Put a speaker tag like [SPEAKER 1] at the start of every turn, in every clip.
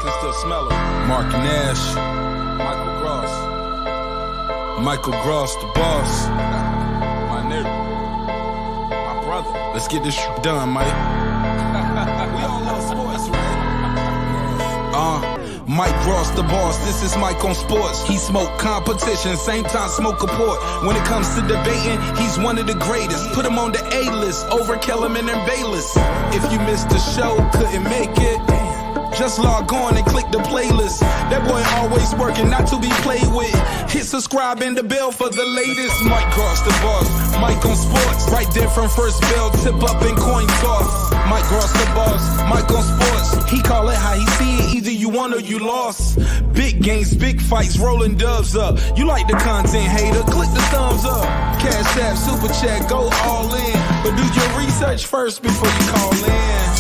[SPEAKER 1] can still smell it. Mark Nash. Michael Gross. Michael Gross, the boss. My nigga. My brother. Let's get this done, Mike. We all love sports, right? Mike Gross, the boss. This is Mike on sports. He smoke competition, same time smoke a port. When it comes to debating, he's one of the greatest. Put him on the A-list over Kellerman and Bayless. If you missed the show, couldn't make it, just log on and click the playlist. That boy always working, not to be played with. Hit subscribe and the bell for the latest. Mike Gross, the boss. Mike on sports. Right there from first bell, tip up and coin toss. Mike Gross, the boss. Mike on sports. He call it how he see it. Either you won or you lost. Big games, big fights, rolling dubs up. You like the content, hater? Click the thumbs up. Cash App, super chat, go all in. But do your research first before you call in.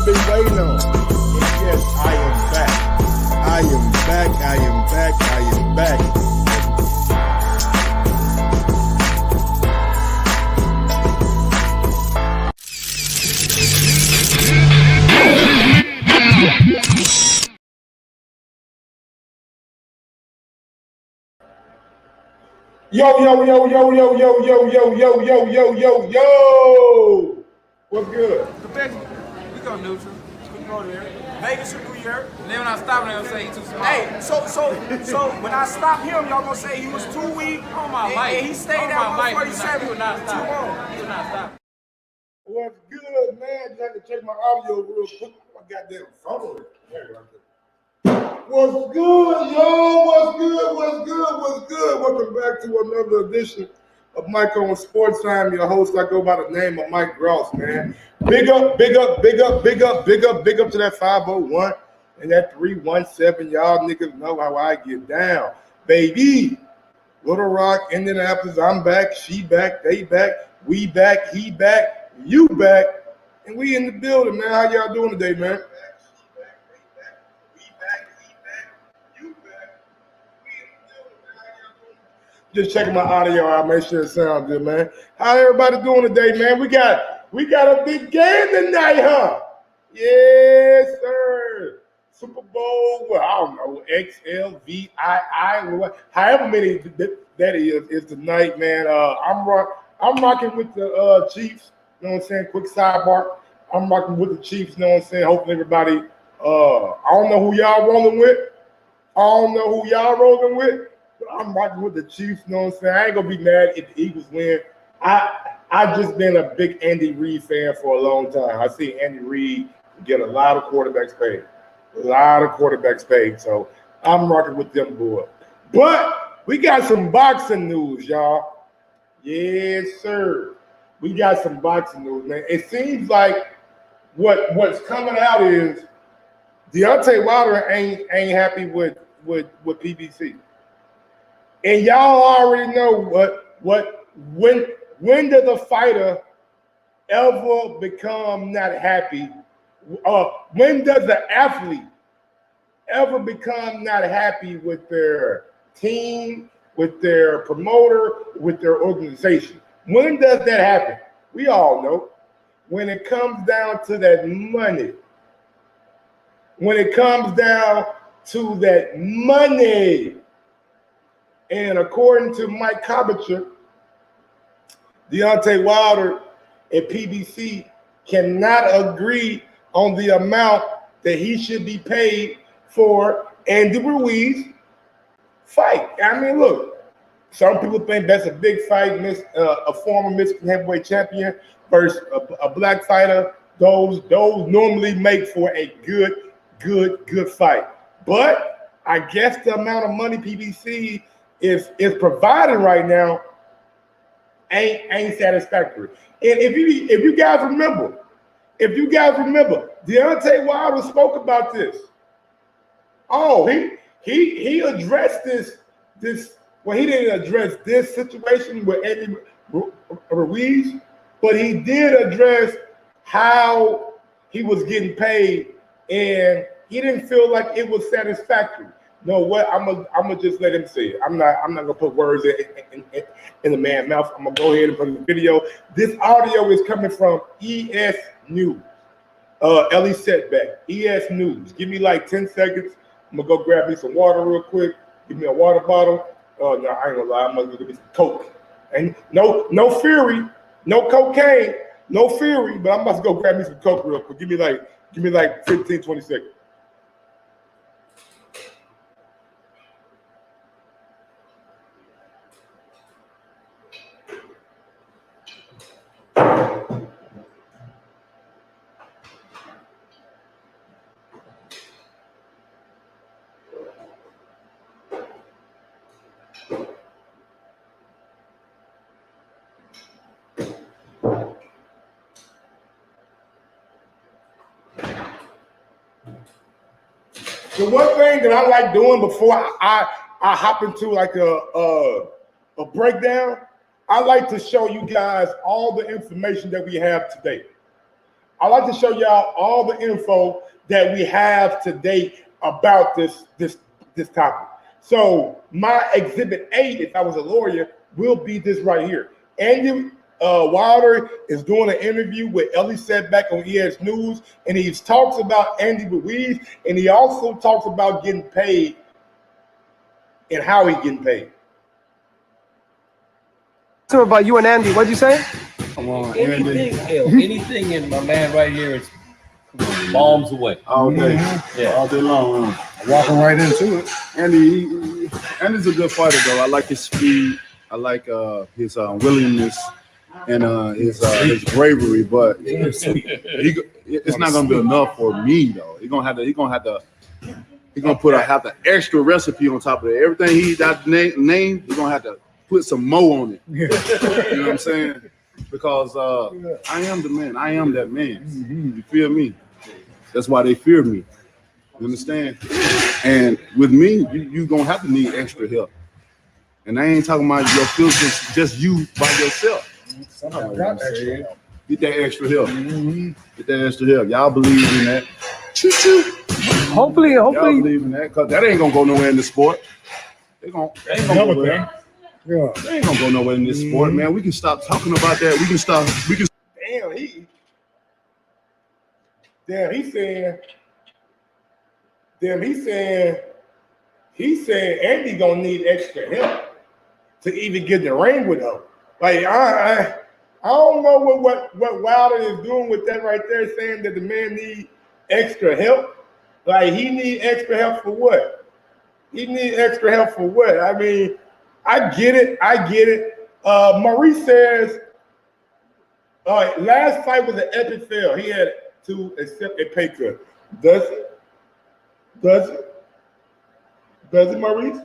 [SPEAKER 2] Been waiting on. Yes, I am back. I am back. I am back. I am back. Yo. What's good?
[SPEAKER 3] We go neutral. We go there. Vegas or New York. And then when I stop him, they'll say he's too small. Hey, so when I stop him, y'all gonna say he was too weak. Oh my mic. And he stayed at 147.
[SPEAKER 1] He would not stop.
[SPEAKER 3] Too long.
[SPEAKER 1] He would not stop.
[SPEAKER 2] What's good, man? Just had to check my audio real quick. My goddamn phone. What's good, yo? What's good? Welcome back to another edition of Mike on Sports Time. Your host, I go by the name of Mike Gross, man. Big up to that 501 and that 317. Y'all niggas know how I get down. Baby, Little Rock, Indianapolis, I'm back, she back, they back, we back, he back, you back, and we in the building, man. How y'all doing today, man? Just checking my audio out, make sure it sounds good, man. How everybody doing today, man? We got a big game tonight, huh? Yes, sir. Super Bowl, well, I don't know, XLVII, however many that is tonight, man. I'm rocking with the Chiefs, you know what I'm saying? Quick sidebar. I'm rocking with the Chiefs, you know what I'm saying? Hopefully everybody, I don't know who y'all rolling with. I'm rocking with the Chiefs, you know what I'm saying? I ain't gonna be mad if the Eagles win. I've just been a big Andy Reid fan for a long time. I see Andy Reid get a lot of quarterbacks paid. So I'm rocking with them boys. But we got some boxing news, y'all. Yes, sir. We got some boxing news, man. It seems like what's coming out is Deontay Wilder ain't happy with PBC. And y'all already know when does a fighter ever become not happy? When does an athlete ever become not happy with their team, with their promoter, with their organization? When does that happen? We all know. When it comes down to that money. And according to Mike Cobbetcher, Deontay Wilder and PBC cannot agree on the amount that he should be paid for Andy Ruiz fight. I mean, look, some people think that's a big fight, a former Mexican heavyweight champion versus a black fighter. Those normally make for a good fight. But I guess the amount of money PBC is providing right now ain't satisfactory. And if you guys remember, Deontay Wilder spoke about this. Oh, he addressed this. Well, he didn't address this situation with Andy Ruiz, but he did address how he was getting paid, and he didn't feel like it was satisfactory. know what? I'm gonna just let him say it. I'm not gonna put words in the man's mouth. I'm gonna go ahead and put the video. This audio is coming from ES News. Ellie Setback, ES News. Give me like 10 seconds. I'm gonna go grab me some water real quick. Give me a water bottle. Oh no, I ain't gonna lie. I'm gonna give me some Coke. And no fury, no cocaine, no fury. But I'm about to go grab me some Coke real quick. Give me like 15, 20 seconds. The one thing that I like doing before I hop into like a breakdown, I like to show you guys all the information that we have today. I like to show y'all all the info that we have today about this topic. So my exhibit 8, if I was a lawyer, will be this right here. Andy Wilder is doing an interview with Ellie Setback on ES News, and he talks about Andy Ruiz, and he also talks about getting paid and how he's getting paid.
[SPEAKER 4] So about you and Andy, what'd you say?
[SPEAKER 5] Come on, anything in my man right here is bombs away.
[SPEAKER 6] All day.
[SPEAKER 5] Yeah.
[SPEAKER 6] All day long.
[SPEAKER 7] Walking right into it.
[SPEAKER 6] Andy's a good fighter, though. I like his speed. I like his willingness and his bravery. But it's not gonna be enough for me, though. He's gonna have to have the extra recipe on top of it. Everything he got name, he's gonna have to put some mo on it. You know what I'm saying? Because I am the man. I am that man.
[SPEAKER 7] Mm-hmm.
[SPEAKER 6] You feel me? That's why they fear me. You understand? And with me, you gonna have to need extra help. And I ain't talking about your feelings, just you by yourself. Get that extra help.
[SPEAKER 7] Mm-hmm.
[SPEAKER 6] Get that extra help. Y'all believe in that. Choo-choo.
[SPEAKER 4] Hopefully.
[SPEAKER 6] Y'all believe in that, because that ain't gonna go nowhere in the sport. They ain't gonna go nowhere.
[SPEAKER 7] Yeah.
[SPEAKER 6] They ain't gonna go nowhere in this sport, man. We can stop talking about that. We can stop.
[SPEAKER 2] He's saying Andy gonna need extra help to even get in the ring with him. Like I don't know what Wilder is doing with that right there, saying that the man need extra help. Like he need extra help for what? He need extra help for what? I mean, I get it. Maurice says, last fight was an epic fail. He had to accept a pay cut. Does it, Maurice?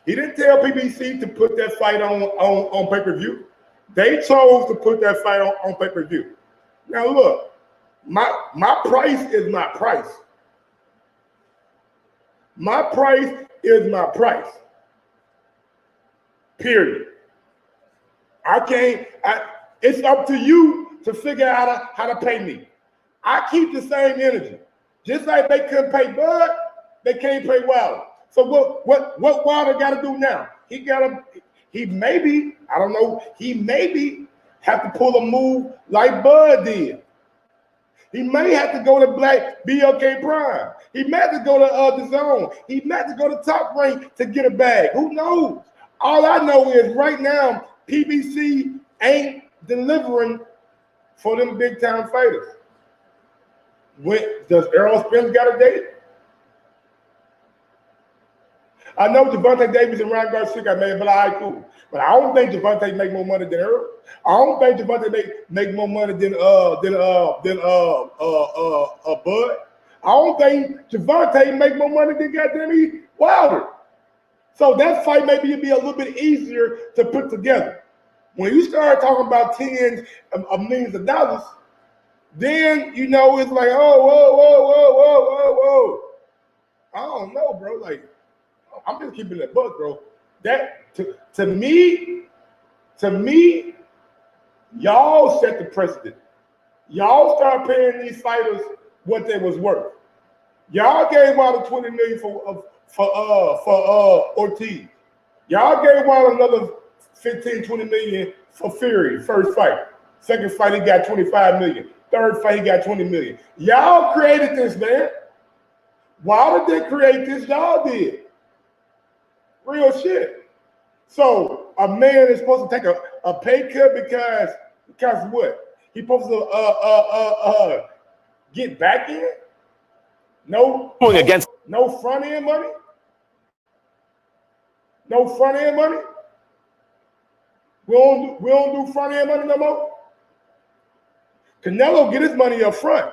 [SPEAKER 2] He didn't tell PBC to put that fight on pay-per-view. They chose to put that fight on pay-per-view. Now look, my price is my price. My price is my price. Period. It's up to you to figure out how to pay me. I keep the same energy. Just like they couldn't pay Bud, they can't pay Wilder. So what Wilder got to do now? He maybe have to pull a move like Bud did. He may have to go to BLK Prime. He may have to go to the Zone. He may have to go to Top Rank to get a bag. Who knows? All I know is right now, PBC ain't delivering for them big time fighters. Does Errol Spence got a date? I know Devontae Davis and Ryan Garcia got made, but all right, cool. But I don't think Devontae make more money than Errol. I don't think Devontae make more money than Bud. I don't think Devontae make more money than goddamn Wilder. So that fight maybe it'd be a little bit easier to put together. When you start talking about tens of millions of dollars, then you know it's like, whoa. I don't know, bro. Like, I'm just keeping it buck, bro. That to me, y'all set the precedent. Y'all start paying these fighters what they was worth. Y'all gave out $20 million for Ortiz. Y'all gave Wilder another 15, 20 million for Fury, first fight. Second fight, he got 25 million. Third fight, he got 20 million. Y'all created this, man. Wilder didn't create this, y'all did. Real shit. So a man is supposed to take a pay cut because what? He supposed to get back in? No front end money? No front end money? We don't do front end money no more? Canelo get his money up front.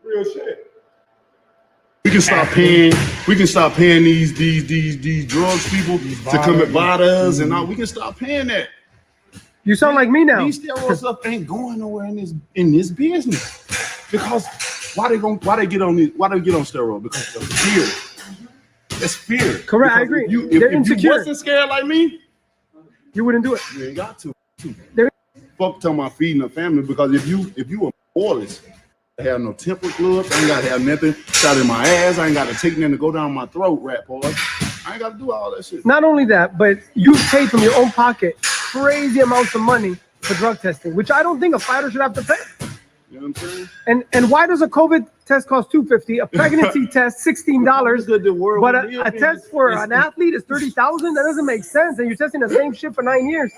[SPEAKER 2] Real shit.
[SPEAKER 6] We can stop paying these drugs people to come and buy us and all. We can stop paying that.
[SPEAKER 4] You sound like me now.
[SPEAKER 6] These steroids stuff ain't going nowhere in this business. Because why they get on steroids? Because of fear. That's fear.
[SPEAKER 4] Correct,
[SPEAKER 6] because
[SPEAKER 4] I agree.
[SPEAKER 6] If
[SPEAKER 4] They're
[SPEAKER 6] you
[SPEAKER 4] insecure.
[SPEAKER 6] wasn't scared like me,
[SPEAKER 4] You wouldn't do it.
[SPEAKER 6] you ain't got to.
[SPEAKER 4] They're-
[SPEAKER 6] Fuck talking about feeding a family, because if you a boyless, I have no temper gloves, I ain't gotta have nothing shot in my ass, I ain't gotta take nothing to go down my throat, rat boy. I ain't gotta do all that shit.
[SPEAKER 4] Not only that, but you pay from your own pocket crazy amounts of money for drug testing, which I don't think a fighter should have to pay.
[SPEAKER 6] You know what I'm saying?
[SPEAKER 4] And why does a COVID test cost $250? A pregnancy test $16, but a test for an athlete is $30,000. That doesn't make sense. And you're testing the same shit for 9 years.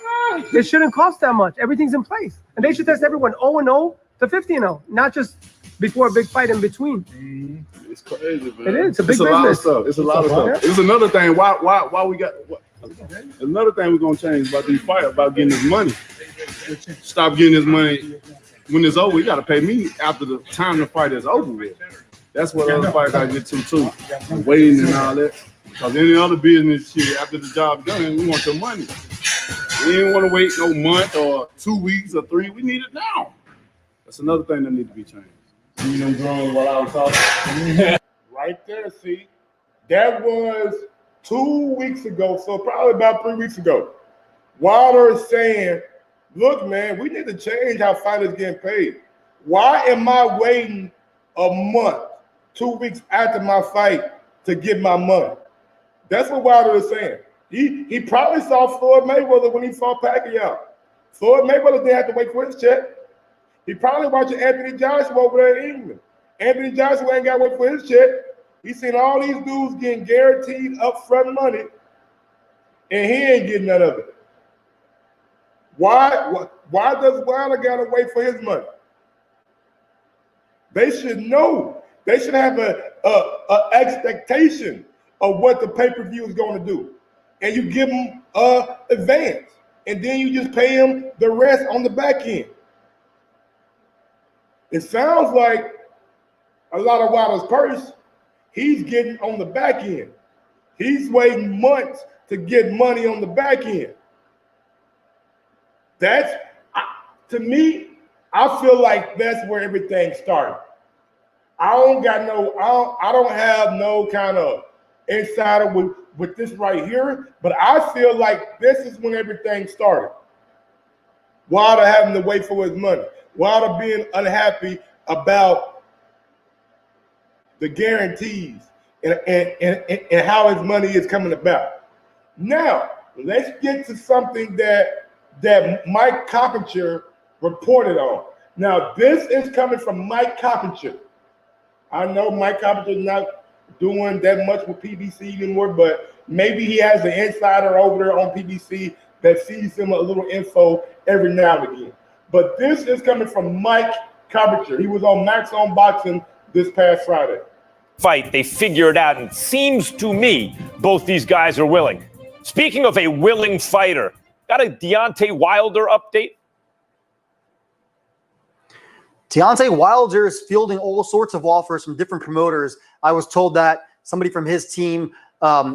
[SPEAKER 4] It shouldn't cost that much. Everything's in place, and they should test everyone 0-0 to 50-0, not just before a big fight in between.
[SPEAKER 6] It's crazy, man.
[SPEAKER 4] It is. It's a big
[SPEAKER 6] It's a lot of
[SPEAKER 4] business.
[SPEAKER 6] stuff. It's a lot of stuff. It's another thing. Why we got? Another thing we're gonna change about these fights, about getting this money. Stop getting this money when it's over. You gotta pay me after the time the fight is over with. That's what other fights I get to too. Waiting and all that. Because any other business shit, after the job done, we want your money. We didn't want to wait no month or 2 weeks or 3. We need it now. That's another thing that needs to be changed.
[SPEAKER 5] You know, growing while I was talking.
[SPEAKER 2] Right there, see. That was 2 weeks ago, so probably about 3 weeks ago. Wilder is saying, look, man, we need to change how fighters get paid. Why am I waiting a month, 2 weeks after my fight to get my money? That's what Wilder is saying. He probably saw Floyd Mayweather when he fought Pacquiao. Floyd Mayweather didn't have to wait for his check. He probably watching Anthony Joshua over there in England. Anthony Joshua ain't got to wait for his check. He's seen all these dudes getting guaranteed upfront money, and he ain't getting none of it. Why does Wilder got to wait for his money? They should know. They should have a expectation of what the pay-per-view is going to do. And you give them advance. And then you just pay them the rest on the back end. It sounds like a lot of Wilder's purse, he's getting on the back end. He's waiting months to get money on the back end. To me, I feel like that's where everything started. I don't have no kind of insider with this right here, but I feel like this is when everything started. Wilder having to wait for his money. Wilder being unhappy about the guarantees and how his money is coming about. Now, let's get to something that Mike Carpenter reported on. Now, this is coming from Mike Carpenter. I know Mike Carpenter is not doing that much with PBC anymore, but maybe he has an insider over there on PBC that sees him a little info every now and again. But this is coming from Mike Carpenter. He was on Max on Boxing this past Friday.
[SPEAKER 8] Fight, they figure it out, and it seems to me both these guys are willing. Speaking of a willing fighter, got a Deontay Wilder update?
[SPEAKER 9] Deontay Wilder is fielding all sorts of offers from different promoters. I was told that somebody from his team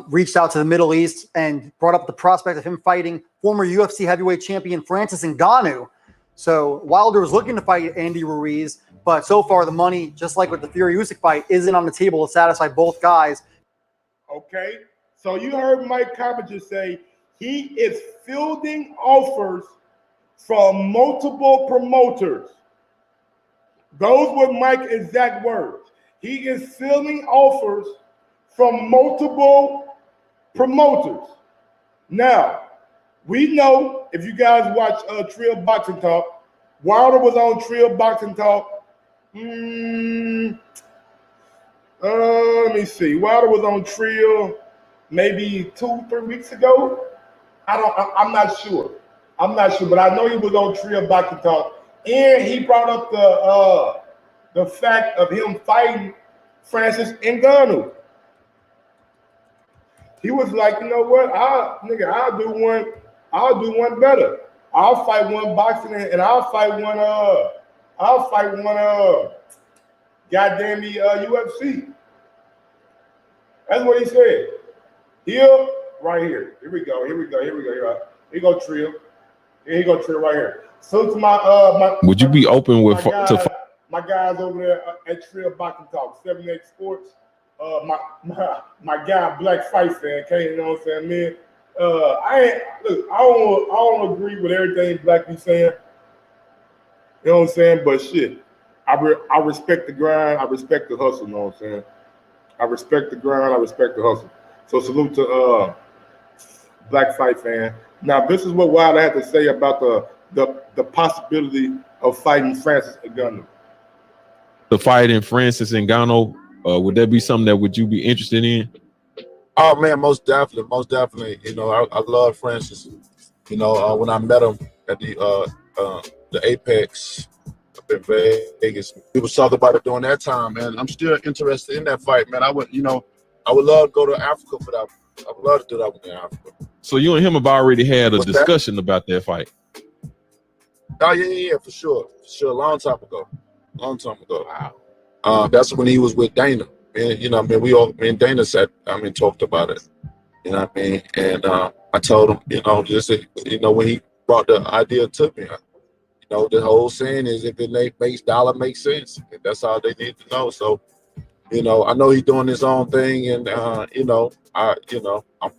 [SPEAKER 9] reached out to the Middle East and brought up the prospect of him fighting former UFC heavyweight champion Francis Ngannou. So Wilder was looking to fight Andy Ruiz, but so far the money, just like with the Fury Usyk fight, isn't on the table to satisfy both guys.
[SPEAKER 2] Okay, so you heard Mike Carpenter say he is fielding offers from multiple promoters. Those were Mike's exact words. He is fielding offers from multiple promoters. Now, we know if you guys watch Trill Boxing Talk, Wilder was on Trill Boxing Talk. Let me see. Wilder was on Trill maybe 2-3 weeks ago. I'm not sure. But I know he was on Trill Boxing Talk, and he brought up the fact of him fighting Francis Ngannou. He was like, you know what, I'll do one better. I'll fight one boxing and I'll fight one goddamn the UFC. That's what he said. Here, right here. Here we go. Here we go. Here go Trill. Here you go, Trill, right here. So to my
[SPEAKER 10] would you be open with
[SPEAKER 2] my guys over there at Trill Boxing Talk, 7X Sports. My guy, Black Fight Fan, came, you know what I'm saying, man. I don't agree with everything Black be saying. You know what I'm saying? But shit, I respect the grind, I respect the hustle, you know what I'm saying? I respect the grind, I respect the hustle. So salute to Black Fight Fan. Now this is what Wilder had to say about the possibility of fighting Francis Ngannou.
[SPEAKER 10] The fight in Francis Ngannou, would that be something that would you be interested in?
[SPEAKER 6] Oh man, most definitely. You know, I love Francis. You know, when I met him at the Apex up in Vegas, we was talking about it during that time, man. I'm still interested in that fight, man. I would love to go to Africa for that. I would love to do that with Africa. So
[SPEAKER 10] you and him have already had a discussion about that fight?
[SPEAKER 6] Oh yeah, for sure. A long time ago. Wow. That's when he was with Dana. And, you know, me and Dana talked about it. You know what I mean? And I told him, you know, when he brought the idea to me, you know, the whole saying is if it makes dollar make sense. And that's all they need to know. So, you know, I know he's doing his own thing, and I'm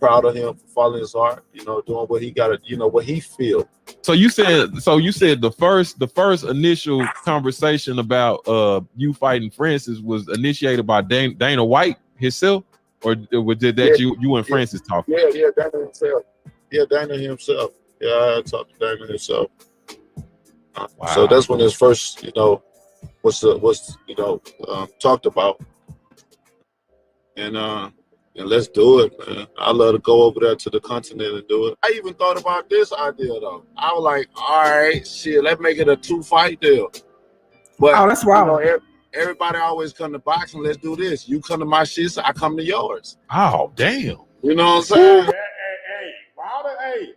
[SPEAKER 6] proud of him for following his heart. You know, doing what he got to, you know, what he feel.
[SPEAKER 10] So you said the first initial conversation about you fighting Francis was initiated by Dana White himself, or did that you and Francis talk?
[SPEAKER 6] Yeah, Dana himself. Yeah, I talked to Dana himself. Wow. So that's when his first, you know, was talked about. And let's do it, man. I love to go over there to the continent and do it. I even thought about this idea though. I was like, all right, shit, let's make it a 2-fight deal. But
[SPEAKER 3] that's wild.
[SPEAKER 6] You know, everybody always come to boxing. Let's do this. You come to my shit, so I come to yours.
[SPEAKER 10] Oh, damn.
[SPEAKER 6] You know what I'm saying?
[SPEAKER 2] Hey, Wilder, hey,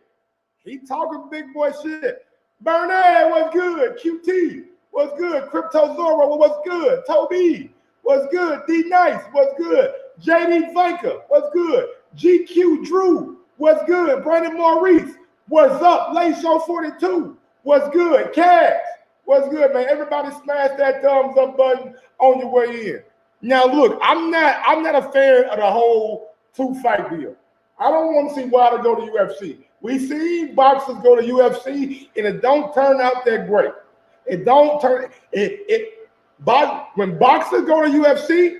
[SPEAKER 2] he talking big boy shit. Bernard, what's good? QT, what's good? Crypto Zorro, what's good? Toby, what's good? D Nice, what's good? JD Vanker, what's good? GQ Drew, what's good? Brandon Maurice, what's up? Late Show 42, what's good? Cash, what's good, man? Everybody smash that thumbs up button on your way in. Now, look, I'm not a fan of the whole 2-fight deal. I don't want to see Wilder go to UFC. We see boxers go to UFC, and it don't turn out that great. When boxers go to UFC,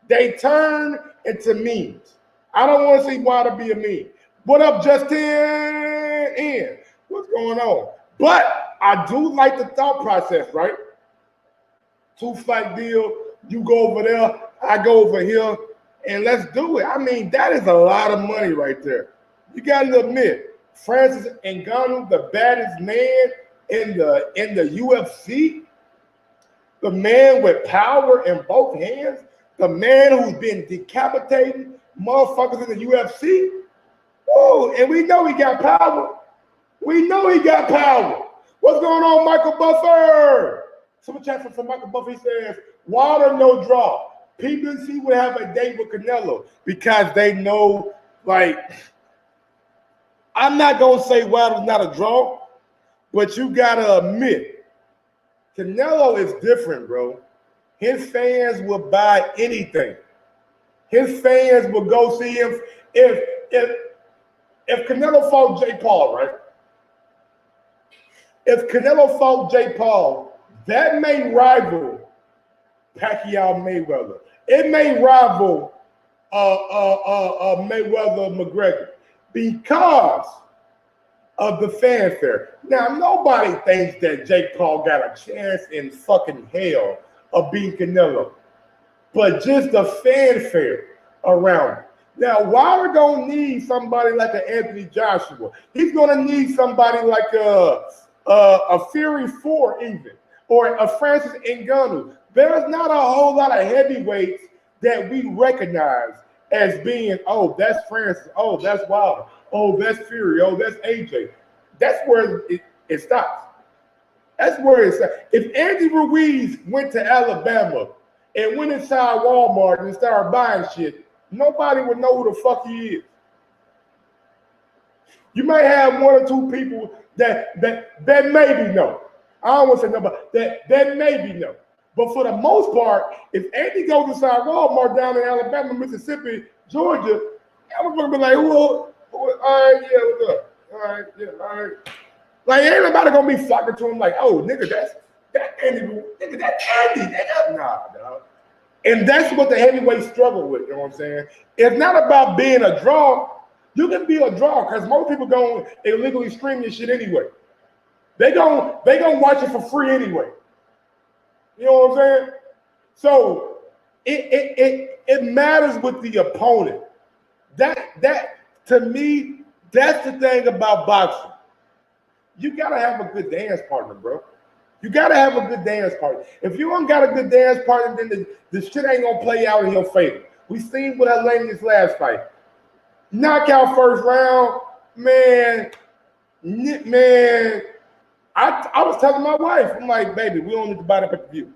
[SPEAKER 2] they turn into memes. I don't want to see Wilder be a meme. What up, Justin? And what's going on? But I do like the thought process, right? 2-fight deal. You go over there, I go over here, and let's do it. I mean, that is a lot of money right there. You got to admit, Francis Ngannou, the baddest man in the UFC, the man with power in both hands, the man who's been decapitating motherfuckers in the UFC. Oh, and we know he got power. What's going on, Michael Buffer? Super chat from Michael Buffer. He says, Wilder no draw. PBC would have a date with Canelo because they know, like, I'm not going to say Wilder's not a draw, but you got to admit, Canelo is different, bro. His fans will buy anything. His fans will go see him. If Canelo fought Jake Paul, right? If Canelo fought Jake Paul, that may rival Pacquiao Mayweather. It may rival Mayweather McGregor because of the fanfare. Now, nobody thinks that Jake Paul got a chance in fucking hell of beating Canelo, but just the fanfare around it. Now, Wilder gonna need somebody like an Anthony Joshua. He's gonna need somebody like a Fury 4 even, or a Francis Ngannou. There's not a whole lot of heavyweights that we recognize as being, oh, that's Francis, oh, that's Wilder, oh, that's Fury, oh, that's AJ. That's where it stops. That's where it stops. If Andy Ruiz went to Alabama and went inside Walmart and started buying shit, nobody would know who the fuck he is. You might have one or two people that maybe know. I don't want to say nobody that maybe know. But for the most part, if Andy goes inside Walmart down in Alabama, Mississippi, Georgia, I'm gonna be like, well, all right, yeah, what's up? All right, yeah, all right. Like, ain't nobody gonna be flocking to him like, oh, nigga, that Andy, nigga, that's Andy. Nah, dog. And that's what the heavyweights struggle with, you know what I'm saying? It's not about being a draw. You can be a draw because most people don't illegally stream your shit anyway. They gon' watch it for free anyway. You know what I'm saying? So it matters with the opponent. That to me, that's the thing about boxing. You gotta have a good dance partner, bro. You gotta have a good dance partner. If you don't got a good dance partner, then the shit ain't gonna play out in your favor. We seen what that lady in this last fight. Knockout first round, man. I was telling my wife, I'm like, baby, we don't need to buy that pay-per-view.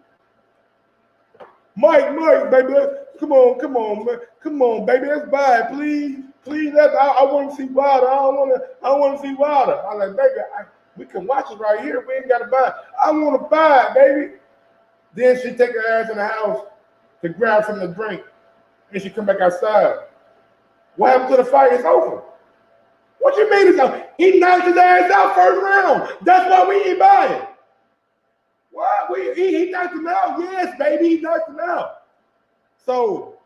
[SPEAKER 2] Mike, baby, come on, man. Come on, baby, let's buy it, please. Please, I want to see Wilder. I want to see Wilder. I'm like, baby, we can watch it right here. We ain't got to buy it. I want to buy it, baby. Then she take her ass in the house to grab something to drink. And she come back outside. What happened to the fight? It's over. What you mean it's over? He knocked his ass out first round. That's why we ain't buying. What? He knocked him out. Yes, baby, he knocked him out. So,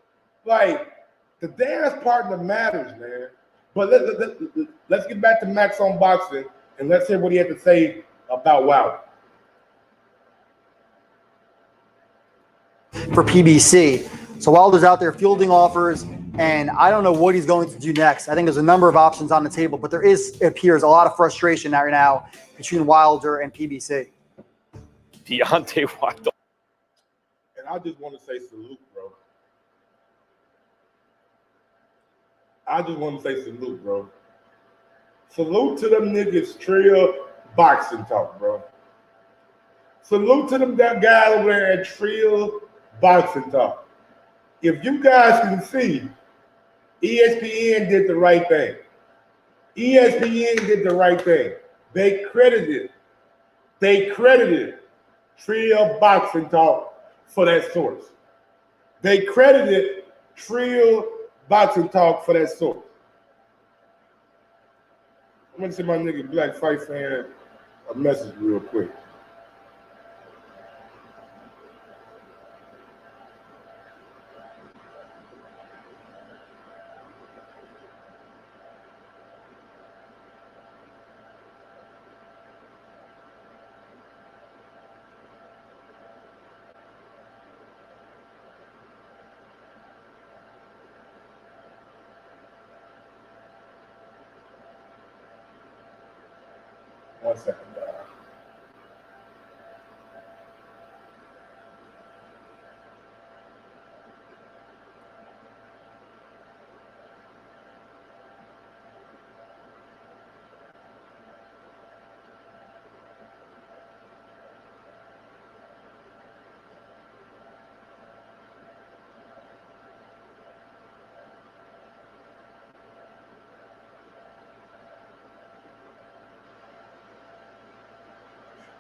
[SPEAKER 2] like, the dance partner matters, man. But let's get back to Max on boxing and let's hear what he had to say about Wilder.
[SPEAKER 9] For PBC. So Wilder's out there fielding offers, and I don't know what he's going to do next. I think there's a number of options on the table, but there appears a lot of frustration right now between Wilder and PBC.
[SPEAKER 8] Deontay Wilder.
[SPEAKER 2] And I just want to say salute, bro. Salute to them niggas Trill Boxing Talk, bro. Salute to them that guy over there at Trill Boxing Talk. If you guys can see, ESPN did the right thing. They credited Trill Boxing Talk for that source. I'm gonna send my nigga Black Fight Fan a message real quick. One second.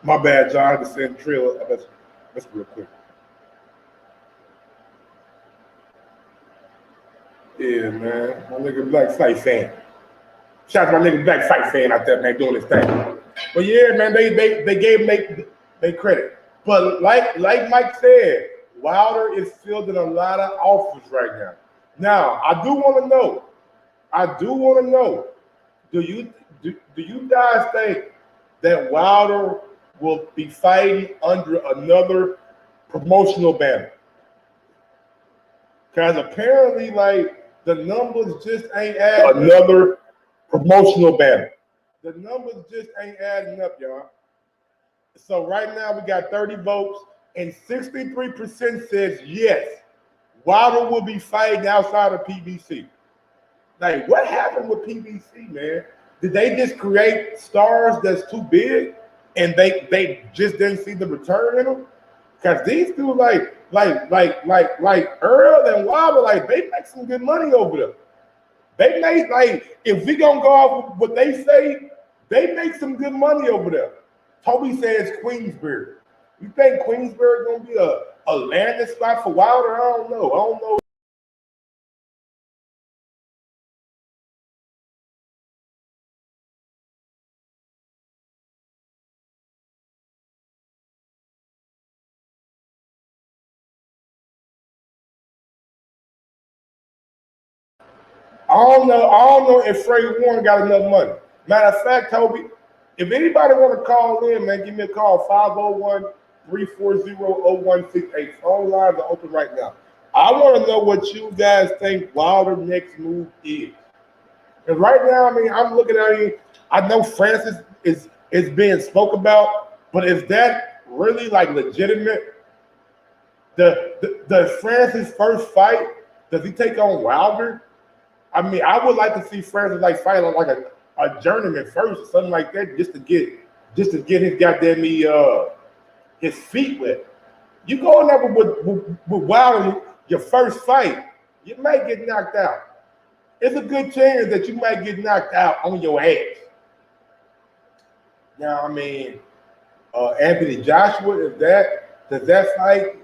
[SPEAKER 2] My bad, John. I had to send Trill. That's real quick. Yeah, man. My nigga Black Fight Fan. Shout out to my nigga Black Fight Fan out there, man, doing his thing. But yeah, man, they gave him they credit. But like Mike said, Wilder is fielding a lot of offers right now. Now, I do want to know, do you guys think that Wilder will be fighting under another promotional banner? Because apparently, like, the numbers just ain't adding another promotional banner. The numbers just ain't adding up, y'all. So right now we got 30 votes, and 63% says yes, Wilder will be fighting outside of PBC. Like, what happened with PBC, man? Did they just create stars that's too big, and they just didn't see the return in them? Because these two, like Earl and Wilder, like, they make some good money over there. They make, like, if we gonna go off what they say, they make some good money over there. Toby says Queensbury. You think Queensbury gonna be a landing spot for Wilder? I don't know. I don't know if Freddie Warren got enough money. Matter of fact, Toby, if anybody want to call in, man, give me a call, 501-340-0168. Phone lines are open right now. I want to know what you guys think Wilder's next move is. Because right now, I mean, I'm looking at it, I know Francis is being spoke about, but is that really, like, legitimate? The Francis first fight, does he take on Wilder? I mean, I would like to see Francis, like, fight like a journeyman first or something like that, just to get his goddamn his feet wet. You go in there with Wilder, your first fight, you might get knocked out. It's a good chance that you might get knocked out on your ass. Now, I mean, Anthony Joshua, does that fight?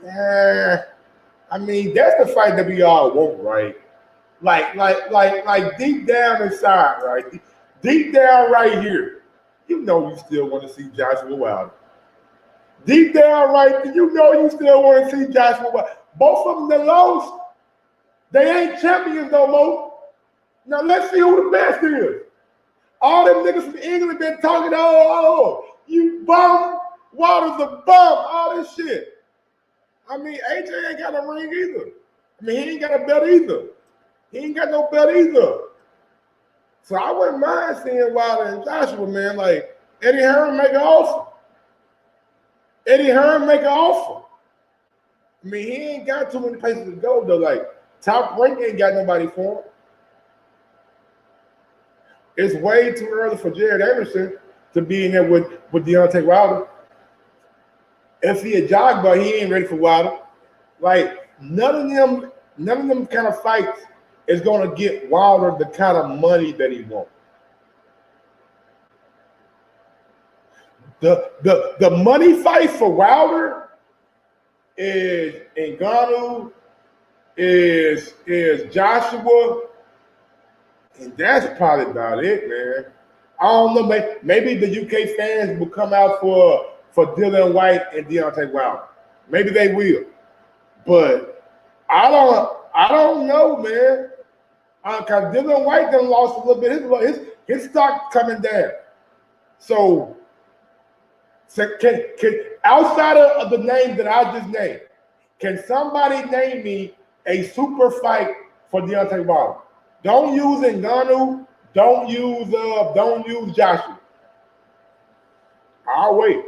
[SPEAKER 2] I mean, that's the fight that we all want, right? Like deep down inside, right? Deep down right here, you know you still want to see Joshua Wilder. Deep down right, you know you still want to see Joshua Wilder. Both of them that lost, they ain't champions no more. Now let's see who the best is. All them niggas from England been talking, you bum, Wilder's a bum, all this shit. I mean, AJ ain't got a ring either. I mean, he ain't got a belt either. He ain't got no belt either. So I wouldn't mind seeing Wilder and Joshua, man. Like, Eddie Hearn make an offer. I mean, he ain't got too many places to go, though. Like, Top Rank ain't got nobody for him. It's way too early for Jared Anderson to be in there with Deontay Wilder. If he a jog, but he ain't ready for Wilder. Like, none of them kind of fights is going to get Wilder the kind of money that he wants. The money fight for Wilder is Ngannou, is Joshua, and that's probably about it, man. I don't know. Maybe the UK fans will come out for Dillian White and Deontay Wilder. Maybe they will, but I don't know, man. Because Dillian White done lost a little bit. His stock coming down. So can outside of the names that I just named, can somebody name me a super fight for Deontay Wilder? Don't use Ngannou. Don't use Joshua. I'll wait.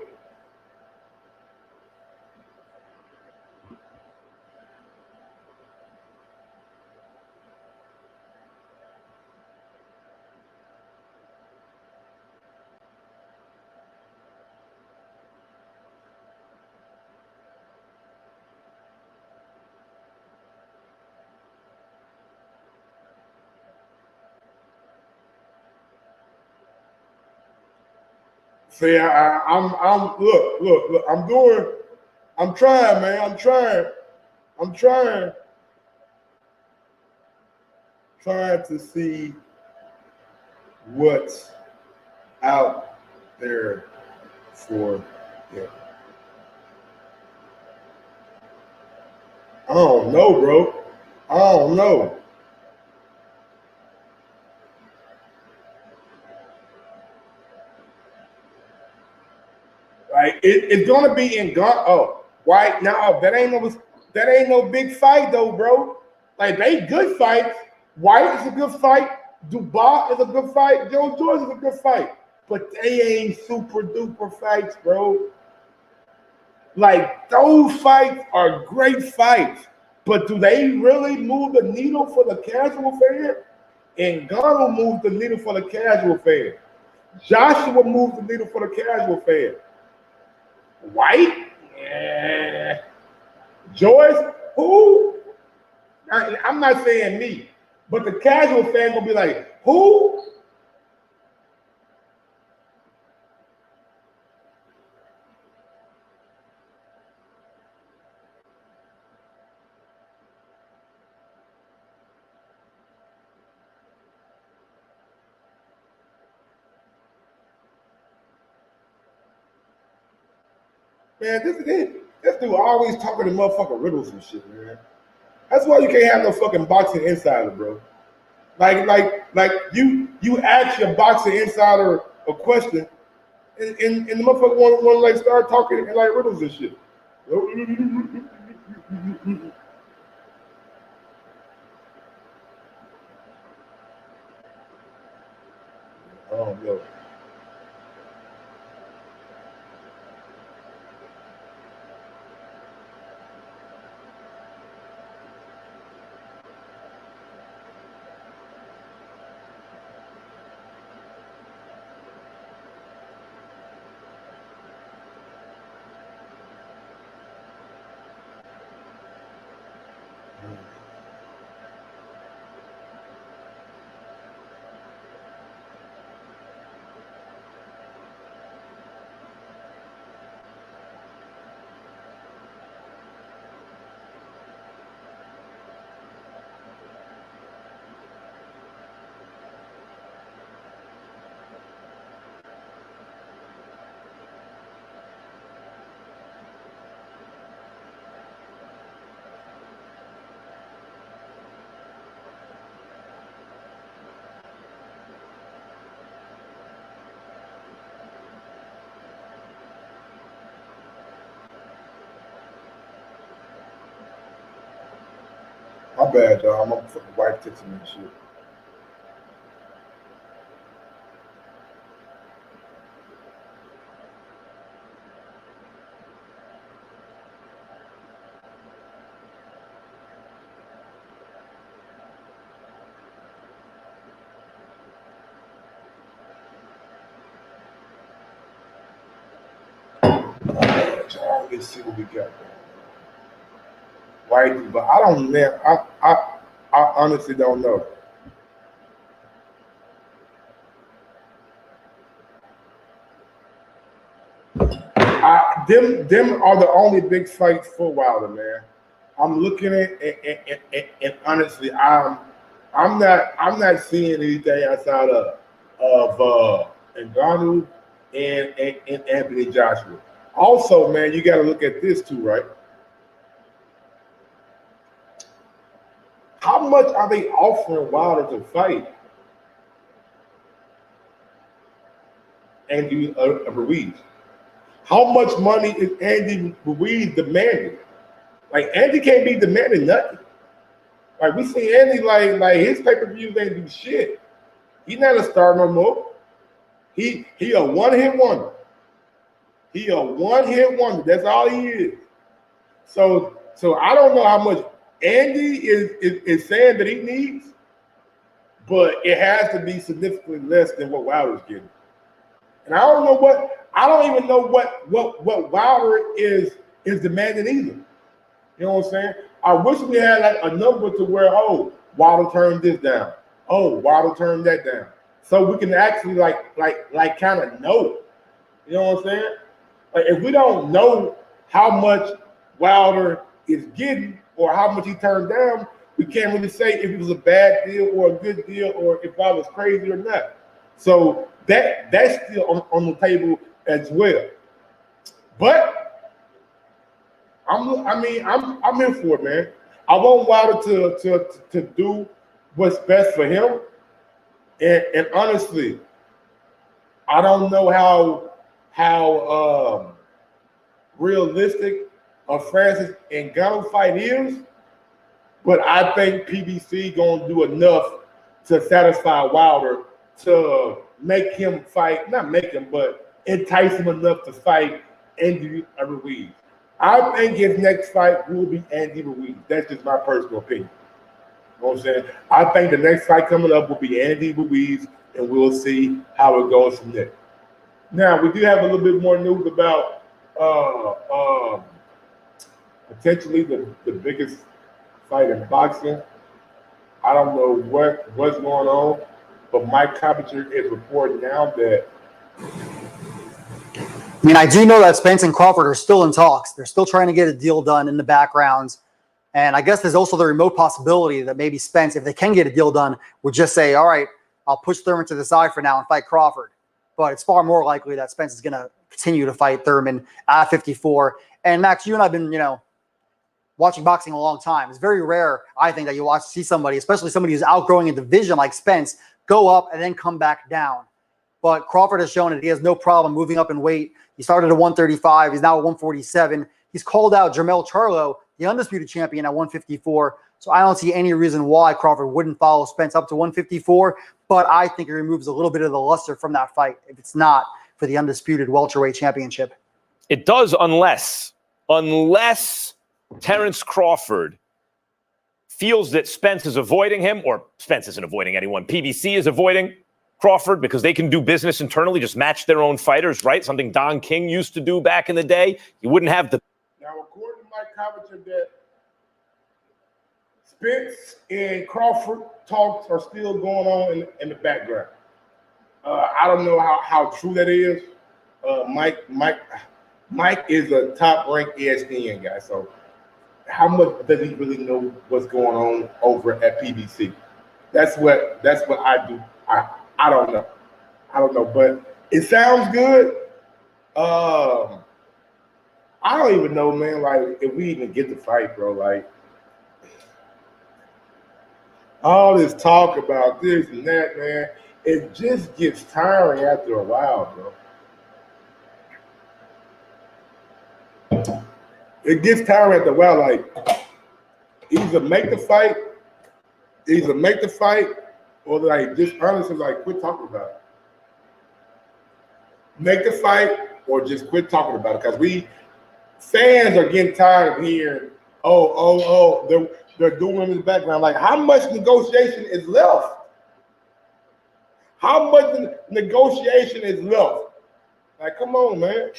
[SPEAKER 2] See, I'm look, I'm trying, man. I'm trying to see what's out there for him. I don't know, bro. I don't know. Like it's gonna be in gun. Oh, White. No, that ain't no big fight though, bro. Like they good fights. White is a good fight. Dubois is a good fight. Joe George is a good fight. But they ain't super duper fights, bro. Like those fights are great fights, but do they really move the needle for the casual fan? And Ngannou moves the needle for the casual fan. Joshua moves the needle for the casual fan. White? Yeah. Joyce? Who? I'm not saying me, but the casual fan gonna be like, who? Man, this dude always talking to motherfucking riddles and shit, man. That's why you can't have no fucking boxing insider, bro. Like you ask your boxing insider a question, and the motherfucker want to like start talking and like riddles and shit. I don't know. My bad, y'all. I'm fucking wife texting me and shit. Y'all, let's see what we got, man. White, but I don't, man. I honestly don't know. Them are the only big fights for Wilder, man. I'm looking at and honestly, I'm not seeing anything outside of Ngannou and Anthony Joshua. Also, man, you got to look at this too, right? How much are they offering Wilder to fight Andy Ruiz? How much money is Andy Ruiz demanding? Like Andy can't be demanding nothing. Like we see Andy like his pay-per-views ain't do shit. He's not a star no more. He a one-hit wonder. He a one-hit wonder. That's all he is. So I don't know how much Andy is saying that he needs, but it has to be significantly less than what Wilder's getting. And I don't even know what Wilder is demanding either. You know what I'm saying? I wish we had like a number to where, oh, Wilder turned this down. Oh, Wilder turned that down. So we can actually like kind of know. You know what I'm saying? Like if we don't know how much Wilder is getting or how much he turned down, we can't really say if it was a bad deal or a good deal or if I was crazy or not. So that's still on the table as well. But I'm in for it, man. I want Wilder to do what's best for him. And honestly, I don't know how realistic a Francis Ngannou fight is, but I think PBC gonna do enough to satisfy Wilder to make him fight, not make him, but entice him enough to fight Andy Ruiz. I think his next fight will be Andy Ruiz. That's just my personal opinion. You know what I'm saying? I think the next fight coming up will be Andy Ruiz, and we'll see how it goes from there. Now, we do have a little bit more news about potentially the biggest fight in boxing. I don't know what's going on, but Mike Coppinger is reporting now that.
[SPEAKER 9] I mean, I do know that Spence and Crawford are still in talks. They're still trying to get a deal done in the background. And I guess there's also the remote possibility that maybe Spence, if they can get a deal done, would just say, all right, I'll push Thurman to the side for now and fight Crawford. But it's far more likely that Spence is going to continue to fight Thurman at 54. And Max, you and I have been, watching boxing a long time. It's very rare, I think, that you see somebody, especially somebody who's outgrowing a division like Spence, go up and then come back down. But Crawford has shown that he has no problem moving up in weight. He started at 135. He's now at 147. He's called out Jermell Charlo, the undisputed champion, at 154. So I don't see any reason why Crawford wouldn't follow Spence up to 154. But I think it removes a little bit of the luster from that fight if it's not for the undisputed welterweight championship.
[SPEAKER 8] It does unless Terrence Crawford feels that Spence is avoiding him, or Spence isn't avoiding anyone. PBC is avoiding Crawford because they can do business internally, just match their own fighters, right? Something Don King used to do back in the day. You wouldn't have the...
[SPEAKER 2] Now, according to Mike Coppinger, that Spence and Crawford talks are still going on in the background. I don't know how true that is. Mike is a top-ranked ESPN guy, so how much does he really know what's going on over at PBC? That's what I do. I don't know, but it sounds good. I don't even know, man. Like, if we even get the fight, bro. Like, all this talk about this and that, man, it just gets tiring after a while, bro. It gets tiring after a while. Like, either make the fight, or like just honestly, like, quit talking about it. Make the fight or just quit talking about it, because we fans are getting tired of hearing, they're doing in the background. Like, how much negotiation is left? How much negotiation is left? Like, come on, man.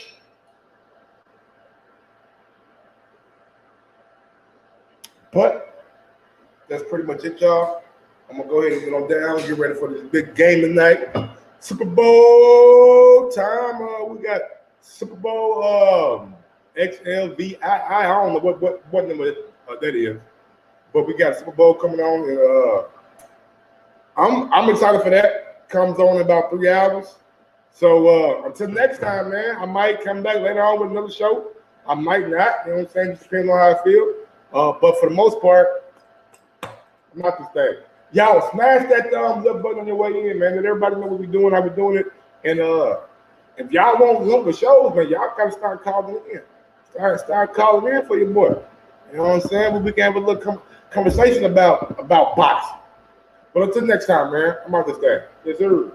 [SPEAKER 2] But that's pretty much it, y'all. I'm going to go ahead and get on down, get ready for this big game tonight. Super Bowl time. We got Super Bowl XLVII. I don't know what number that is. But we got Super Bowl coming on. And I'm excited for that. Comes on in about 3 hours. So until next time, man, I might come back later on with another show. I might not. You know what I'm saying? Just depending on how I feel. But for the most part, I'm not this thing. Y'all smash that thumbs up button on your way in, man. Let everybody know what we're doing, how we're doing it. And if y'all want longer shows, man, y'all gotta start calling in. Start calling in for your boy. You know what I'm saying? But we can have a little conversation about boxing. But until next time, man, I'm out this thing. Yes, sir.